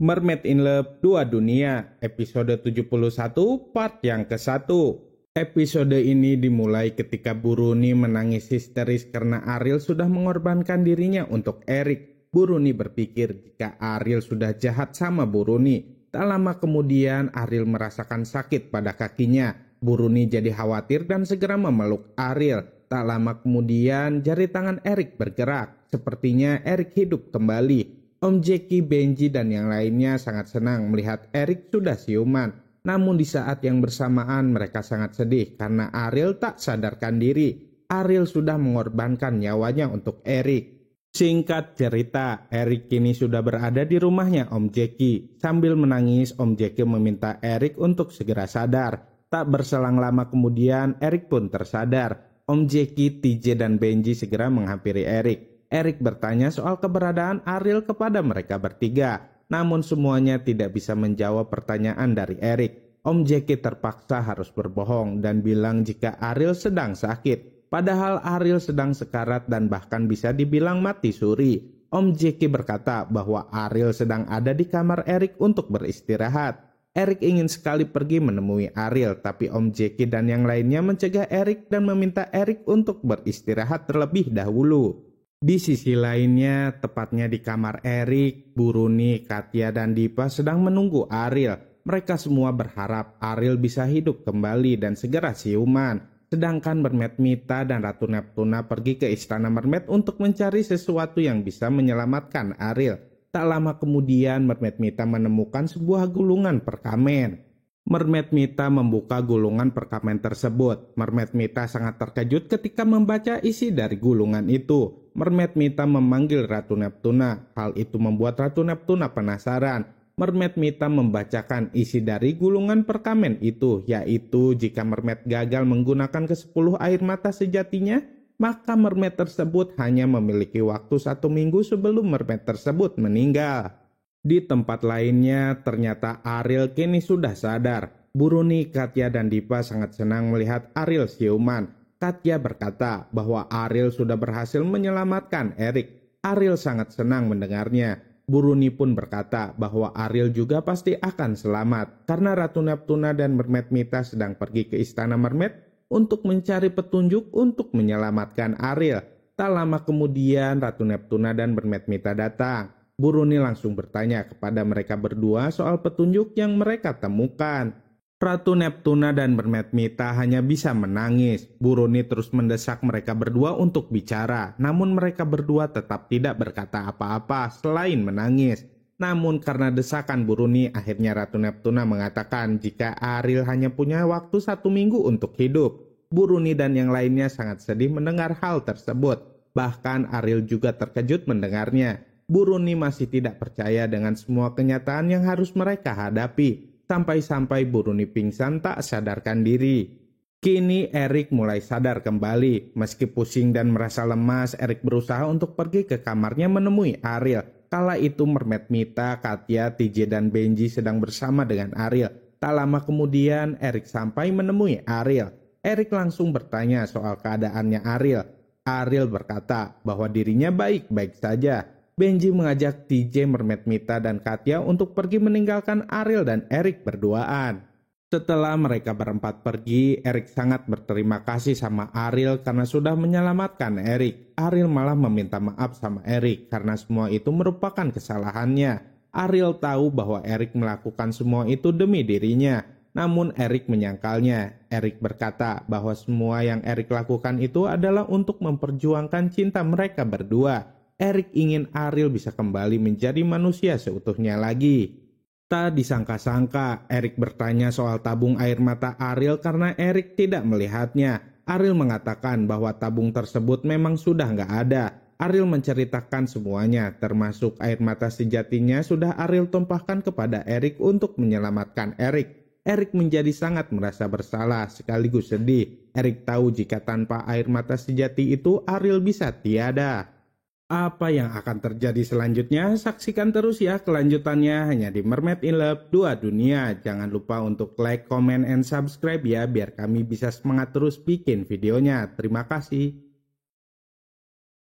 Mermaid in Love 2 Dunia, episode 71, part yang ke-1. Episode ini dimulai ketika Buruni menangis histeris karena Ariel sudah mengorbankan dirinya untuk Eric. Buruni berpikir jika Ariel sudah jahat sama Buruni. Tak lama kemudian Ariel merasakan sakit pada kakinya. Buruni jadi khawatir dan segera memeluk Ariel. Tak lama kemudian jari tangan Eric bergerak. Sepertinya Eric hidup kembali. Om Jackie, Benji, dan yang lainnya sangat senang melihat Eric sudah siuman. Namun di saat yang bersamaan mereka sangat sedih karena Ariel tak sadarkan diri. Ariel sudah mengorbankan nyawanya untuk Eric. Singkat cerita, Eric kini sudah berada di rumahnya Om Jackie. Sambil menangis, Om Jackie meminta Eric untuk segera sadar. Tak berselang lama kemudian, Eric pun tersadar. Om Jackie, TJ, dan Benji segera menghampiri Eric. Eric bertanya soal keberadaan Ariel kepada mereka bertiga. Namun semuanya tidak bisa menjawab pertanyaan dari Eric. Om Jackie terpaksa harus berbohong dan bilang jika Ariel sedang sakit. Padahal Ariel sedang sekarat dan bahkan bisa dibilang mati suri. Om Jackie berkata bahwa Ariel sedang ada di kamar Eric untuk beristirahat. Eric ingin sekali pergi menemui Ariel, tapi Om Jackie dan yang lainnya mencegah Eric dan meminta Eric untuk beristirahat terlebih dahulu. Di sisi lainnya, tepatnya di kamar Eric, Buruni, Katya, dan Dipa sedang menunggu Ariel. Mereka semua berharap Ariel bisa hidup kembali dan segera siuman. Sedangkan Mermaid Mita dan Ratu Neptuna pergi ke Istana Mermaid untuk mencari sesuatu yang bisa menyelamatkan Ariel. Tak lama kemudian Mermaid Mita menemukan sebuah gulungan perkamen. Mermaid Mita membuka gulungan perkamen tersebut. Mermaid Mita sangat terkejut ketika membaca isi dari gulungan itu. Mermaid Mita memanggil Ratu Neptuna. Hal itu membuat Ratu Neptuna penasaran. Mermaid Mita membacakan isi dari gulungan perkamen itu, yaitu jika Mermaid gagal menggunakan ke-10 air mata sejatinya, maka Mermaid tersebut hanya memiliki waktu 1 minggu sebelum Mermaid tersebut meninggal. Di tempat lainnya, ternyata Ariel kini sudah sadar. Buruni, Katya, dan Dipa sangat senang melihat Ariel siuman. Katya berkata bahwa Ariel sudah berhasil menyelamatkan Eric. Ariel sangat senang mendengarnya. Buruni pun berkata bahwa Ariel juga pasti akan selamat karena Ratu Neptuna dan Mermaid Mita sedang pergi ke Istana Mermaid untuk mencari petunjuk untuk menyelamatkan Ariel. Tak lama kemudian Ratu Neptuna dan Mermaid Mita datang. Buruni langsung bertanya kepada mereka berdua soal petunjuk yang mereka temukan. Ratu Neptuna dan Mermaid Mita hanya bisa menangis. Buruni terus mendesak mereka berdua untuk bicara, namun mereka berdua tetap tidak berkata apa-apa selain menangis. Namun karena desakan Buruni, akhirnya Ratu Neptuna mengatakan jika Ariel hanya punya waktu 1 minggu untuk hidup. Buruni dan yang lainnya sangat sedih mendengar hal tersebut. Bahkan Ariel juga terkejut mendengarnya. Buruni masih tidak percaya dengan semua kenyataan yang harus mereka hadapi. Sampai-sampai Buruni pingsan tak sadarkan diri. Kini Eric mulai sadar kembali. Meski pusing dan merasa lemas, Eric berusaha untuk pergi ke kamarnya menemui Ariel. Kala itu Mermaid Mita, Katya, TJ, dan Benji sedang bersama dengan Ariel. Tak lama kemudian Eric sampai menemui Ariel. Eric langsung bertanya soal keadaannya Ariel. Ariel berkata bahwa dirinya baik-baik saja. Benji mengajak TJ, Mermaid Mita, dan Katya untuk pergi meninggalkan Ariel dan Eric berduaan. Setelah mereka berempat pergi, Eric sangat berterima kasih sama Ariel karena sudah menyelamatkan Eric. Ariel malah meminta maaf sama Eric karena semua itu merupakan kesalahannya. Ariel tahu bahwa Eric melakukan semua itu demi dirinya. Namun Eric menyangkalnya. Eric berkata bahwa semua yang Eric lakukan itu adalah untuk memperjuangkan cinta mereka berdua. Eric ingin Ariel bisa kembali menjadi manusia seutuhnya lagi. Tak disangka-sangka, Eric bertanya soal tabung air mata Ariel karena Eric tidak melihatnya. Ariel mengatakan bahwa tabung tersebut memang sudah nggak ada. Ariel menceritakan semuanya, termasuk air mata sejatinya sudah Ariel tumpahkan kepada Eric untuk menyelamatkan Eric. Eric menjadi sangat merasa bersalah sekaligus sedih. Eric tahu jika tanpa air mata sejati itu Ariel bisa tiada. Apa yang akan terjadi selanjutnya? Saksikan terus ya kelanjutannya hanya di Mermaid in Love 2 Dunia. Jangan lupa untuk like, comment, and subscribe ya biar kami bisa semangat terus bikin videonya. Terima kasih.